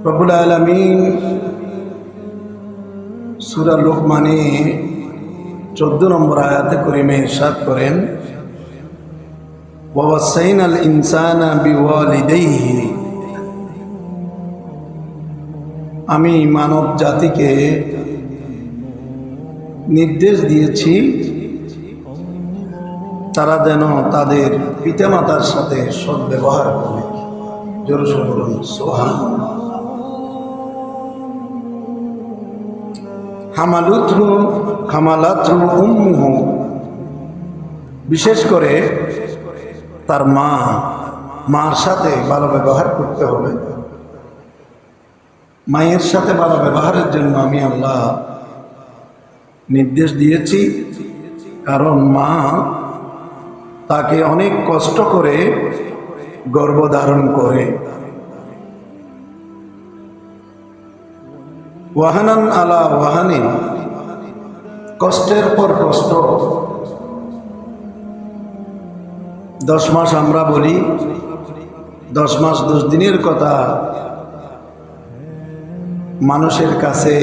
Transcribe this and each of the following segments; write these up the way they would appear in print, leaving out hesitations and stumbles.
রব্বুল আলামিন সূরা লুকমানে 14 নম্বর আয়াতে করিমে ইরশাদ করেন, ওয়া ওয়াসাইনাল ইনসানা বিওয়ালিদাইহি, আমি মানব জাতিকে নির্দেশ দিয়েছি তারা যেন তাদের পিতামাতার সাথে সদ্ব্যবহার করে। জোরে সোরে বলুন সুবহানাল্লাহ। হামালাতহু উম্মুহু, বিশেষ করে তার মার সাথে ভালো ব্যবহার করতে হবে। মায়ের সাথে ভালো ব্যবহারের জন্য আমি আল্লাহ নির্দেশ দিয়েছি, কারণ মা তাকে অনেক কষ্ট করে গর্ভধারণ করে। ওয়াহানান আলা ওয়াহানিন, কষ্টের পর কষ্ট। 10 মাস আমরা বলি, 10 মাস 10 দিনের কথা মানুষের কাছে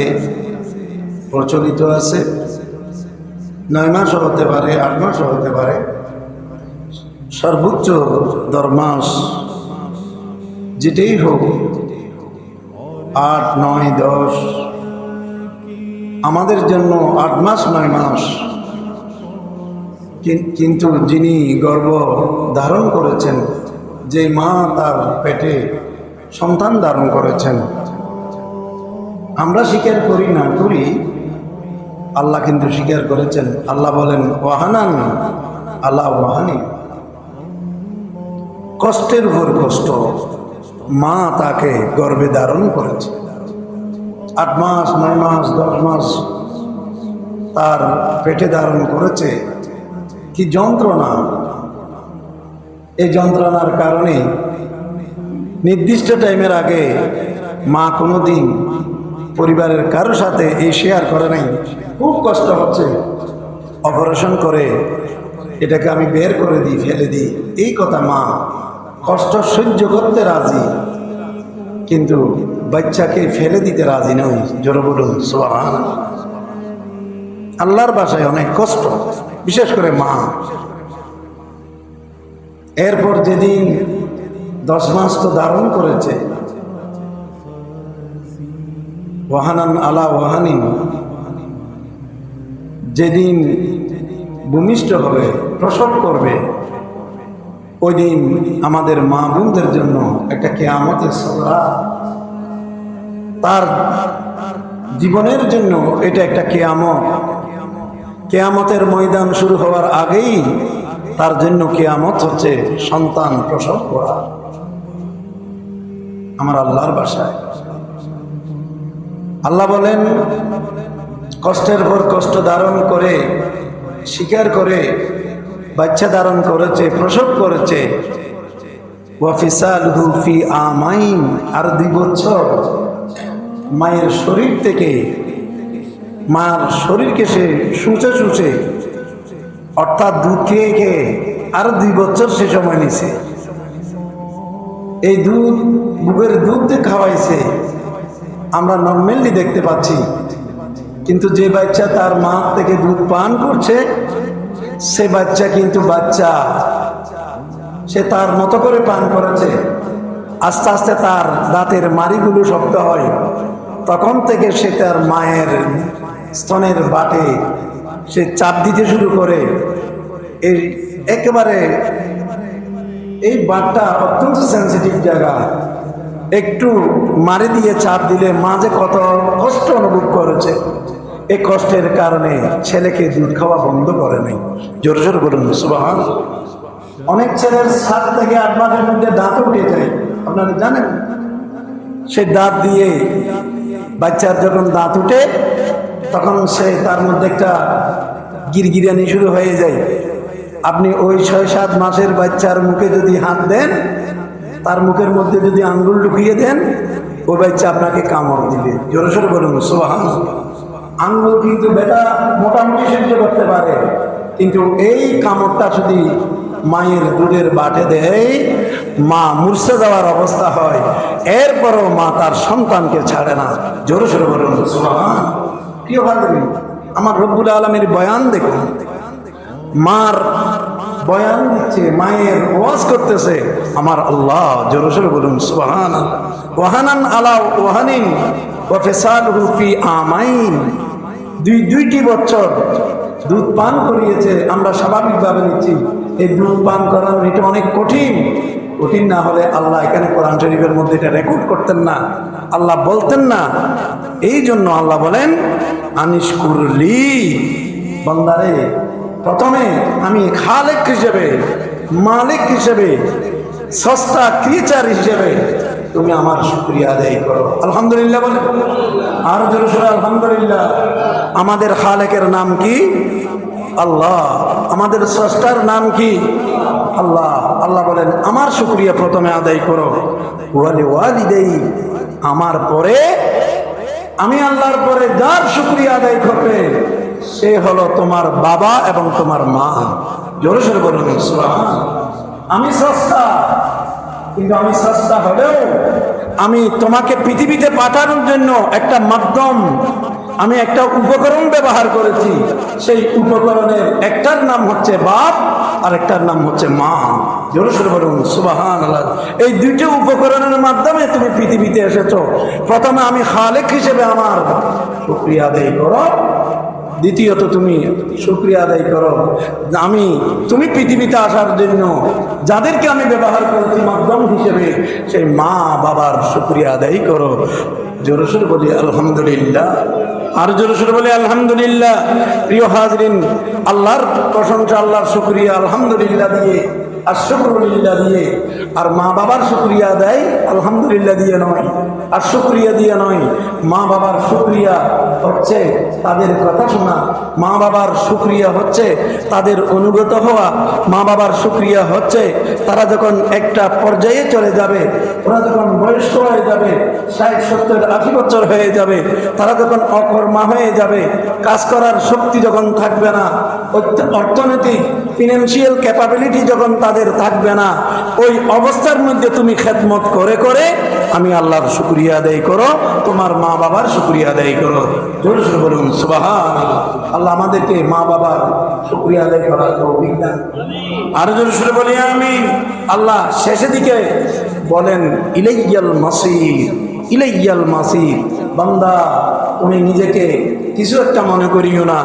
প্রচলিত আছে। 9 মাসও হতে পারে, 8 মাসও হতে পারে, সর্বোচ্চ 10 মাস, যেটাই হোক, 8, 9, 10, আমাদের জন্য 8 মাস 9 মাস। কিন্তু যিনি গর্ভ ধারণ করেছেন, যে মা তার পেটে সন্তান ধারণ করেছেন, আমরা স্বীকার করি না করি, আল্লাহ কিন্তু স্বীকার করেছেন। আল্লাহ বলেন ওয়াহানান আলা ওয়াহানি, কষ্টের উপর কষ্ট মা তাকে গর্ভে ধারণ করেছে। 8 মাস 9 মাস 10 মাস তার পেটে ধারণ করেছে। কি যন্ত্রণা! এই যন্ত্রণার কারণে নির্দিষ্ট টাইমের আগে মা কোনোদিন পরিবারের কারো সাথে এই শেয়ার করে নাই, খুব কষ্ট হচ্ছে, অপারেশন করে এটাকে আমি বের করে দিই, ফেলে দিই, এই কথা মা কষ্ট সহ্য করতে রাজি, কিন্তু বাচ্চাকে ফেলে দিতে রাজি নয়। জোরে বলুন সুবহানাল্লাহ। আল্লাহর ভাষায় অনেক কষ্ট, বিশেষ করে মা। এরপর যেদিন 10 মাস তো ধারণ করেছে, ওয়াহানান আলা ওয়াহানিন, যেদিন ভূমিষ্ঠ হবে, প্রসব করবে, ওই দিন আমাদের মা বোনদের জন্য একটা কিয়ামতের সূরা, তার জীবনের জন্য এটা একটা কিয়ামত। কিয়ামতের ময়দান শুরু হওয়ার আগেই তার জন্য কিয়ামত হচ্ছে সন্তান প্রসব করা। আমার আল্লাহর ভাষায় আল্লাহ বলেন, কষ্টের পর কষ্ট ধারণ করে, স্বীকার করে বাচ্চা ধারণ করেছে, প্রসব করেছে। ওয়া ফিসালুহু ফি আমাইন, আর 2 বছর মায়ের শরীর থেকে, মার শরীরকে সে শুষে, অর্থাৎ দুধ খেয়ে খেয়ে আর 2 বছর সে সময় নিছে। এই দুধ, বুকের দুধ দিয়ে খাওয়াইছে, আমরা নর্মালি দেখতে পাচ্ছি। কিন্তু যে বাচ্চা তার মা থেকে দুধ পান করছে, সে বাচ্চা কিন্তু বাচ্চা, সে তার মতো করে পান করেছে। আস্তে আস্তে তার দাঁতের মাড়িগুলো শক্ত হয়, তখন থেকে সে তার মায়ের স্তনের বাটে সে চাপ দিতে শুরু করে। এই একেবারে এই বাটটা অত্যন্ত সেন্সিটিভ জায়গা, একটু মারি দিয়ে চাপ দিলে মা যে কত কষ্ট অনুভব করেছে, এই কষ্টের কারণে ছেলেকে দুধ খাওয়া বন্ধ করে নাই। জোরে জোরে বলুন সুবহানাল্লাহ। অনেক ছেলের 7 থেকে 8 মাসের মধ্যে দাঁত উঠে যায়, আপনারা জানেন। সে দাঁত দিয়ে, বাচ্চার যখন দাঁত উঠে তখন সে তার মধ্যে একটা গিরগিরানি শুরু হয়ে যায়। আপনি ওই 6-7 মাসের বাচ্চার মুখে যদি হাত দেন, তার মুখের মধ্যে যদি আঙ্গুল ঢুকিয়ে দেন, ওই বাচ্চা আপনাকে কামড় দিবে। জোরে সোরে বলুন সুবহানাল্লাহ। আঙ্গুল কিন্তু বেটা মোটামুটি সহ্য করতে পারে, কিন্তু এই কামড়টা যদি মায়ের দুধের বাটে দেয়, মা মূর্ছা যাওয়ার অবস্থা হয়, এরপরও মা তার সন্তানকে ছাড়ে না। জোরে সোরে বলুন সুবহান। প্রিয় ভাই, আমার রব্বুল আলামিনের বয়ান দেখুন, মার বয়ান দিচ্ছে, মায়ের ওয়াজ করতেছে আমার আল্লাহ। জোরে সোরে বলুন সুবহান। ওয়াহানান আলা ওয়াহানিন ওয়া ফিসালুহু ফি আমাইন, দুইটি বছর দুধ পান করিয়েছে। আমরা স্বাভাবিকভাবে নিচ্ছি এই দুধ পান করানো এটা অনেক কঠিন। কঠিন না হলে আল্লাহ এখানে কোরআন শরীফের মধ্যে এটা রেকর্ড করতেন না, আল্লাহ বলতেন না। এই জন্য আল্লাহ বলেন আনিশকুরলি, বান্দারে প্রথমে আমি খালেক হিসেবে, মালিক হিসেবে, সস্তা ক্রিয়েচার হিসেবে তুমি আমার শুকরিয়া আদায় করো। আলহামদুলিল্লাহ বলে, আর জোরে সোরে আলহামদুলিল্লাহ। আমাদের খালেকের নাম কি? আল্লাহ। আমাদের স্রষ্টার নাম কি? আল্লাহ। আল্লাহ বলেন আমার শুকরিয়া প্রথমে আদায় করো। ওয়ালি ওয়ালিদাই, আমার পরে, আমি আল্লাহর পরে যার শুকরিয়া আদায় করবে সে হলো তোমার বাবা এবং তোমার মা। জোরে সোরে বলুন সুবহান। আমি স্রষ্টা, কিন্তু আমি স্রষ্টা হলেও আমি তোমাকে পৃথিবীতে পাঠানোর জন্য একটা মাধ্যম, আমি একটা উপকরণ ব্যবহার করেছি। সেই উপকরণের একটার নাম হচ্ছে বাপ আর একটার নাম হচ্ছে মা। জোরে সোরে বলুন সুবহানাল্লাহ। এই দুইটা উপকরণের মাধ্যমে তুমি পৃথিবীতে এসেছো। প্রথমে আমি খালেক হিসেবে আমার শুকরিয়া আদায় করো, দ্বিতীয়ত তুমি শুকরিয়া আদায় করো তুমি পৃথিবীতে আসার জন্য যাদেরকে আমি ব্যবহার করেছি মাধ্যম হিসেবে, সেই মা বাবার শুকরিয়া আদায় করো। জোরে সোরে বলি আলহামদুলিল্লাহ, আর জোরে সোরে বলি আলহামদুলিল্লাহ। প্রিয় হাজরিন, আল্লাহর প্রশংসা, আল্লাহর শুকরিয়া আলহামদুলিল্লাহ দিয়ে আর শুকরুলিল্লাহ দিয়ে, আর মা বাবার শুকরিয়া দেয় আলহামদুলিল্লাহ দিয়ে নয়, আর শুকরিয়া দিয়ে নয়। মা বাবার শুকরিয়া হচ্ছে তাদের কথা শোনা, মা বাবার শুকরিয়া হচ্ছে তাদের অনুগত হওয়া, মা বাবার শুকরিয়া হচ্ছে তারা যখন একটা পর্যায়ে চলে যাবে, ওরা যখন বয়স্ক হয়ে যাবে, 60, 70, 80 বছর হয়ে যাবে, তারা যখন অকর্মা হয়ে যাবে, কাজ করার শক্তি যখন থাকবে না, অর্থনৈতিক ফিনান্সিয়াল ক্যাপাবিলিটি যখন তাদের থাকবে না, ওই অবস্থার মধ্যে তুমি খেদমত করে করে আমি আল্লাহর শুকরিয়া আদায় করো, তোমার মা বাবার শুকরিয়া আদায় করো। জোরে সোরে বলুন সুবহানাল্লাহ। আল্লাহ আমাদেরকে মা বাবার শুকরিয়া আদায় করার তৌফিক দান। আর জোরে সোরে বলি আমিন। আল্লাহ শেষের দিকে বলেন ইলাইয়াল মাসির, ইলাইয়াল মাসির। বান্দা তুমি নিজেকে কিছু একটা মনে করিও না,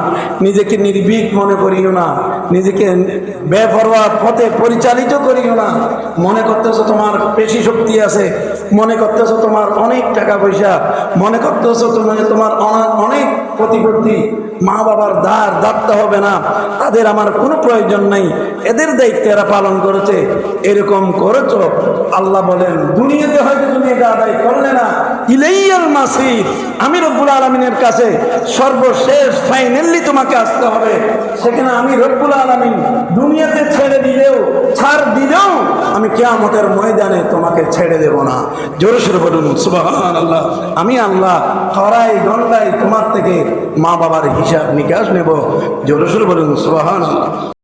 নিজেকে নির্ভীক মনে করিও না, নিজেকে বেপরোয়া পথে পরিচালিত করিও না। মনে করতেছো তোমার পেশি শক্তি আছে, মনে করতেছো তোমার অনেক টাকা পয়সা, মনে করতেছো তোমার অনেক প্রতিপত্তি, মা বাবার ধার ধারতে হবে না, তাদের আমার কোনো প্রয়োজন নাই, এদের দায়িত্ব এরা পালন করেছে, এরকম করেছো। আল্লাহ বলেন দুনিয়াতে হয়তো তুমি এটা আদায় করলে না, ইলাইয়াল মাসির, আমি রব্বুল আলামিনের কাছে সর্বশেষ ফাইনালি তোমাকে আসতে হবে। সেখানে আমি রব্বুল আলামিন দুনিয়াতে ছেড়ে দিলেও, ছাড় দিলেও আমি কিয়ামতের ময়দানে তোমাকে ছেড়ে দেব না। জোরে সোরে বলুন সুবহানাল্লাহ। আমি আল্লাহ খরাই গন্ডাই তোমার থেকে মা বাবার হিসাব নিকাশ নেব। জোরে সোরে বলুন সুবহানাল্লাহ।